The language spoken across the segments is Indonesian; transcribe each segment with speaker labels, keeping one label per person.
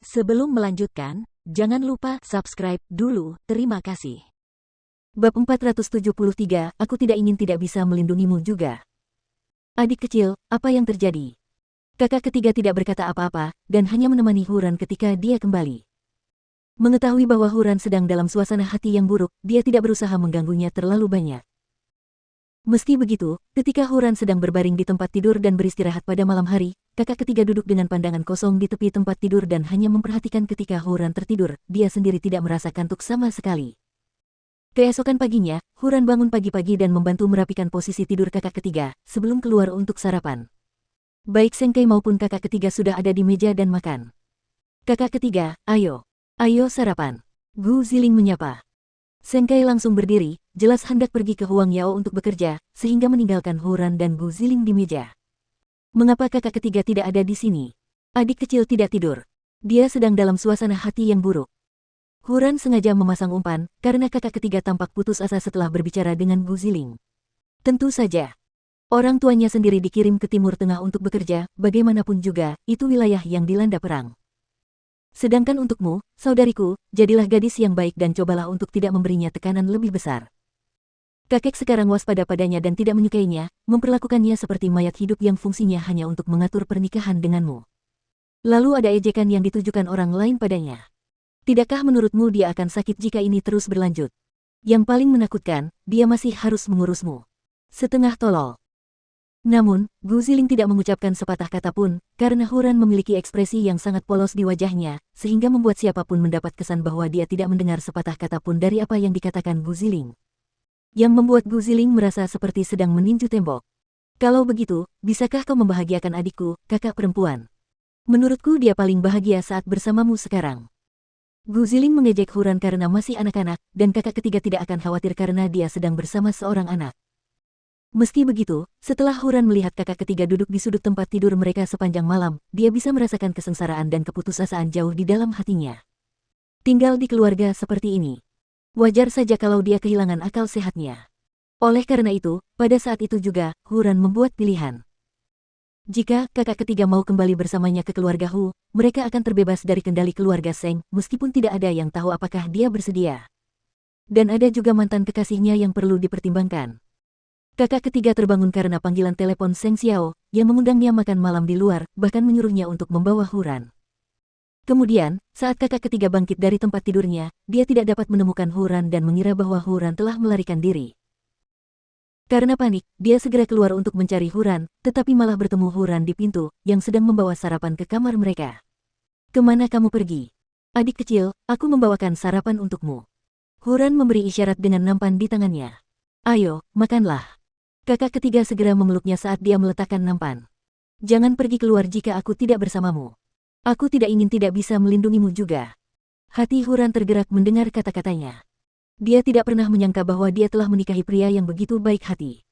Speaker 1: Sebelum melanjutkan, jangan lupa subscribe dulu, terima kasih.
Speaker 2: Bab 473, aku tidak ingin tidak bisa melindungimu juga. Adik kecil, apa yang terjadi? Kakak ketiga tidak berkata apa-apa, dan hanya menemani Huran ketika dia kembali. Mengetahui bahwa Huran sedang dalam suasana hati yang buruk, dia tidak berusaha mengganggunya terlalu banyak. Meski begitu, ketika Huran sedang berbaring di tempat tidur dan beristirahat pada malam hari, kakak ketiga duduk dengan pandangan kosong di tepi tempat tidur dan hanya memperhatikan ketika Huran tertidur, dia sendiri tidak merasa kantuk sama sekali. Keesokan paginya, Huran bangun pagi-pagi dan membantu merapikan posisi tidur kakak ketiga, sebelum keluar untuk sarapan. Baik Sengkei maupun kakak ketiga sudah ada di meja dan makan. Kakak ketiga, ayo sarapan. Gu Ziling menyapa. Sengkei langsung berdiri, jelas hendak pergi ke Huang Yao untuk bekerja, sehingga meninggalkan Huran dan Gu Ziling di meja. Mengapa kakak ketiga tidak ada di sini? Adik kecil tidak tidur. Dia sedang dalam suasana hati yang buruk. Huran sengaja memasang umpan, karena kakak ketiga tampak putus asa setelah berbicara dengan Gu Ziling. Tentu saja. Orang tuanya sendiri dikirim ke Timur Tengah untuk bekerja, bagaimanapun juga, itu wilayah yang dilanda perang. Sedangkan untukmu, saudariku, jadilah gadis yang baik dan cobalah untuk tidak memberinya tekanan lebih besar. Kakek sekarang waspada padanya dan tidak menyukainya, memperlakukannya seperti mayat hidup yang fungsinya hanya untuk mengatur pernikahan denganmu. Lalu ada ejekan yang ditujukan orang lain padanya. Tidakkah menurutmu dia akan sakit jika ini terus berlanjut? Yang paling menakutkan, dia masih harus mengurusmu. Setengah tolol. Namun, Gu Ziling tidak mengucapkan sepatah kata pun, karena Huran memiliki ekspresi yang sangat polos di wajahnya, sehingga membuat siapapun mendapat kesan bahwa dia tidak mendengar sepatah kata pun dari apa yang dikatakan Gu Ziling. Yang membuat Gu Ziling merasa seperti sedang meninju tembok. Kalau begitu, bisakah kau membahagiakan adikku, kakak perempuan? Menurutku dia paling bahagia saat bersamamu sekarang. Gu Ziling mengejek Huran karena masih anak-anak, dan kakak ketiga tidak akan khawatir karena dia sedang bersama seorang anak. Meski begitu, setelah Huran melihat kakak ketiga duduk di sudut tempat tidur mereka sepanjang malam, dia bisa merasakan kesengsaraan dan keputusasaan jauh di dalam hatinya. Tinggal di keluarga seperti ini. Wajar saja kalau dia kehilangan akal sehatnya. Oleh karena itu, pada saat itu juga, Huran membuat pilihan. Jika kakak ketiga mau kembali bersamanya ke keluarga Hu, mereka akan terbebas dari kendali keluarga Seng, meskipun tidak ada yang tahu apakah dia bersedia. Dan ada juga mantan kekasihnya yang perlu dipertimbangkan. Kakak ketiga terbangun karena panggilan telepon Seng Xiao, yang mengundangnya makan malam di luar, bahkan menyuruhnya untuk membawa Huran. Kemudian, saat kakak ketiga bangkit dari tempat tidurnya, dia tidak dapat menemukan Huran dan mengira bahwa Huran telah melarikan diri. Karena panik, dia segera keluar untuk mencari Huran, tetapi malah bertemu Huran di pintu, yang sedang membawa sarapan ke kamar mereka. Kemana kamu pergi? Adik kecil, aku membawakan sarapan untukmu. Huran memberi isyarat dengan nampan di tangannya. Ayo, makanlah. Kakak ketiga segera memeluknya saat dia meletakkan nampan. Jangan pergi keluar jika aku tidak bersamamu. Aku tidak ingin tidak bisa melindungimu juga. Hati Huran tergerak mendengar kata-katanya. Dia tidak pernah menyangka bahwa dia telah menikahi pria yang begitu baik hati.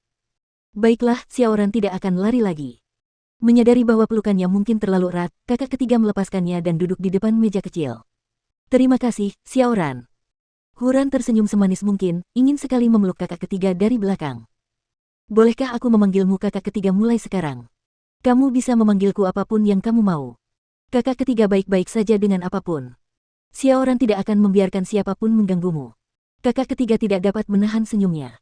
Speaker 2: Baiklah, Xiaoran tidak akan lari lagi. Menyadari bahwa pelukannya mungkin terlalu erat, kakak ketiga melepaskannya dan duduk di depan meja kecil. Terima kasih, Xiaoran. Huran tersenyum semanis mungkin, ingin sekali memeluk kakak ketiga dari belakang. Bolehkah aku memanggilmu kakak ketiga mulai sekarang? Kamu bisa memanggilku apapun yang kamu mau. Kakak ketiga baik-baik saja dengan apapun. Xiaoran tidak akan membiarkan siapapun mengganggumu. Kakak ketiga tidak dapat menahan senyumnya.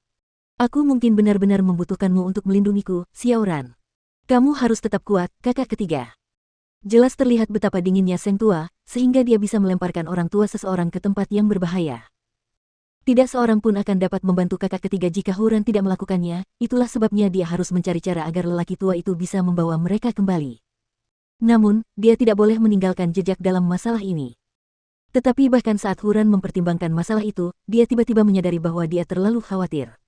Speaker 2: Aku mungkin benar-benar membutuhkanmu untuk melindungiku, Xiaoran. Kamu harus tetap kuat, kakak ketiga. Jelas terlihat betapa dinginnya Seng tua, sehingga dia bisa melemparkan orang tua seseorang ke tempat yang berbahaya. Tidak seorang pun akan dapat membantu kakak ketiga jika Huran tidak melakukannya, itulah sebabnya dia harus mencari cara agar lelaki tua itu bisa membawa mereka kembali. Namun, dia tidak boleh meninggalkan jejak dalam masalah ini. Tetapi bahkan saat Huran mempertimbangkan masalah itu, dia tiba-tiba menyadari bahwa dia terlalu khawatir.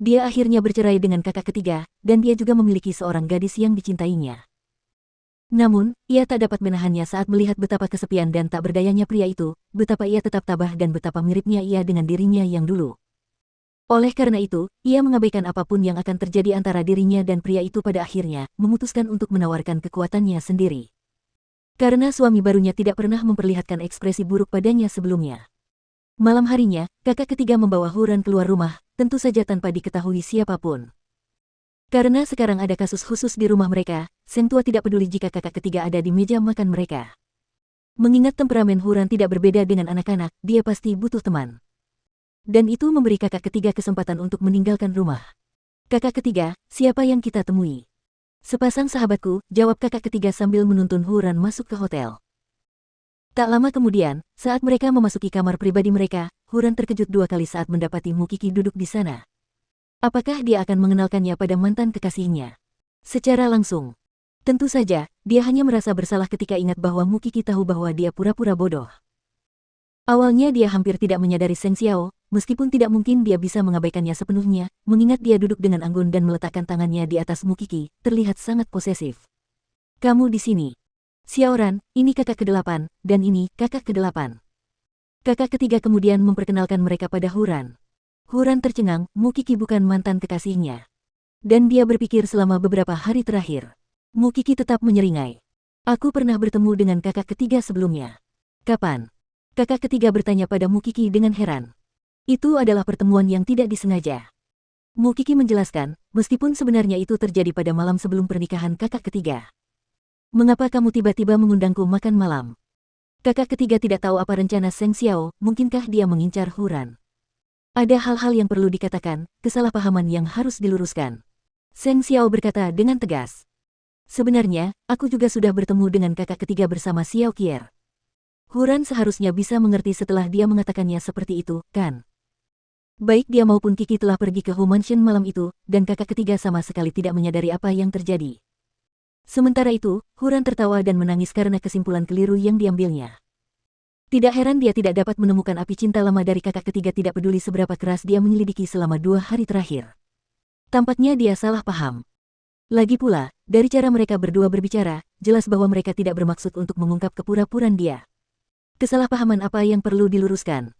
Speaker 2: Dia akhirnya bercerai dengan kakak ketiga, dan dia juga memiliki seorang gadis yang dicintainya. Namun, ia tak dapat menahannya saat melihat betapa kesepian dan tak berdayanya pria itu, betapa ia tetap tabah dan betapa miripnya ia dengan dirinya yang dulu. Oleh karena itu, ia mengabaikan apapun yang akan terjadi antara dirinya dan pria itu pada akhirnya, memutuskan untuk menawarkan kekuatannya sendiri. Karena suami barunya tidak pernah memperlihatkan ekspresi buruk padanya sebelumnya. Malam harinya, kakak ketiga membawa Huran keluar rumah, tentu saja tanpa diketahui siapapun. Karena sekarang ada kasus khusus di rumah mereka, Seng tua tidak peduli jika kakak ketiga ada di meja makan mereka. Mengingat temperamen Huran tidak berbeda dengan anak-anak, dia pasti butuh teman. Dan itu memberi kakak ketiga kesempatan untuk meninggalkan rumah. Kakak ketiga, siapa yang kita temui? Sepasang sahabatku, jawab kakak ketiga sambil menuntun Huran masuk ke hotel. Tak lama kemudian, saat mereka memasuki kamar pribadi mereka, Huran terkejut 2 kali saat mendapati Mukiki duduk di sana. Apakah dia akan mengenalkannya pada mantan kekasihnya? Secara langsung. Tentu saja, dia hanya merasa bersalah ketika ingat bahwa Mukiki tahu bahwa dia pura-pura bodoh. Awalnya dia hampir tidak menyadari Seng Xiao, meskipun tidak mungkin dia bisa mengabaikannya sepenuhnya, mengingat dia duduk dengan anggun dan meletakkan tangannya di atas Mukiki, terlihat sangat posesif. Kamu di sini. Xiaoran, ini kakak ke-8, dan ini kakak ke-8. Kakak ketiga kemudian memperkenalkan mereka pada Huran. Huran tercengang, Mukiki bukan mantan kekasihnya. Dan dia berpikir selama beberapa hari terakhir. Mukiki tetap menyeringai. Aku pernah bertemu dengan kakak ketiga sebelumnya. Kapan? Kakak ketiga bertanya pada Mukiki dengan heran. Itu adalah pertemuan yang tidak disengaja. Mukiki menjelaskan, meskipun sebenarnya itu terjadi pada malam sebelum pernikahan kakak ketiga. Mengapa kamu tiba-tiba mengundangku makan malam? Kakak ketiga tidak tahu apa rencana Seng Xiao, mungkinkah dia mengincar Huran. Ada hal-hal yang perlu dikatakan, kesalahpahaman yang harus diluruskan. Seng Xiao berkata dengan tegas. Sebenarnya, aku juga sudah bertemu dengan kakak ketiga bersama Xiao Qier. Huran seharusnya bisa mengerti setelah dia mengatakannya seperti itu, kan? Baik dia maupun Kiki telah pergi ke Hu Mansion malam itu, dan kakak ketiga sama sekali tidak menyadari apa yang terjadi. Sementara itu, Huran tertawa dan menangis karena kesimpulan keliru yang diambilnya. Tidak heran dia tidak dapat menemukan api cinta lama dari kakak ketiga, tidak peduli seberapa keras dia menyelidiki selama 2 hari terakhir. Tampaknya dia salah paham. Lagi pula, dari cara mereka berdua berbicara, jelas bahwa mereka tidak bermaksud untuk mengungkap kepura-puraan dia. Kesalahpahaman apa yang perlu diluruskan?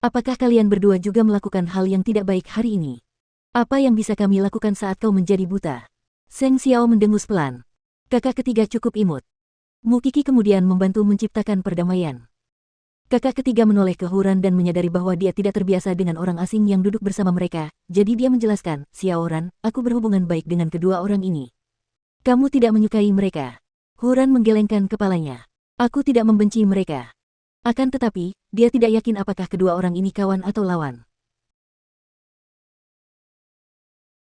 Speaker 2: Apakah kalian berdua juga melakukan hal yang tidak baik hari ini? Apa yang bisa kami lakukan saat kau menjadi buta? Seng Xiao mendengus pelan. Kakak ketiga cukup imut. Mukiki kemudian membantu menciptakan perdamaian. Kakak ketiga menoleh ke Huran dan menyadari bahwa dia tidak terbiasa dengan orang asing yang duduk bersama mereka, jadi dia menjelaskan, Xiaoran, aku berhubungan baik dengan kedua orang ini. Kamu tidak menyukai mereka. Huran menggelengkan kepalanya. Aku tidak membenci mereka. Akan tetapi, dia tidak yakin apakah kedua orang ini kawan atau lawan.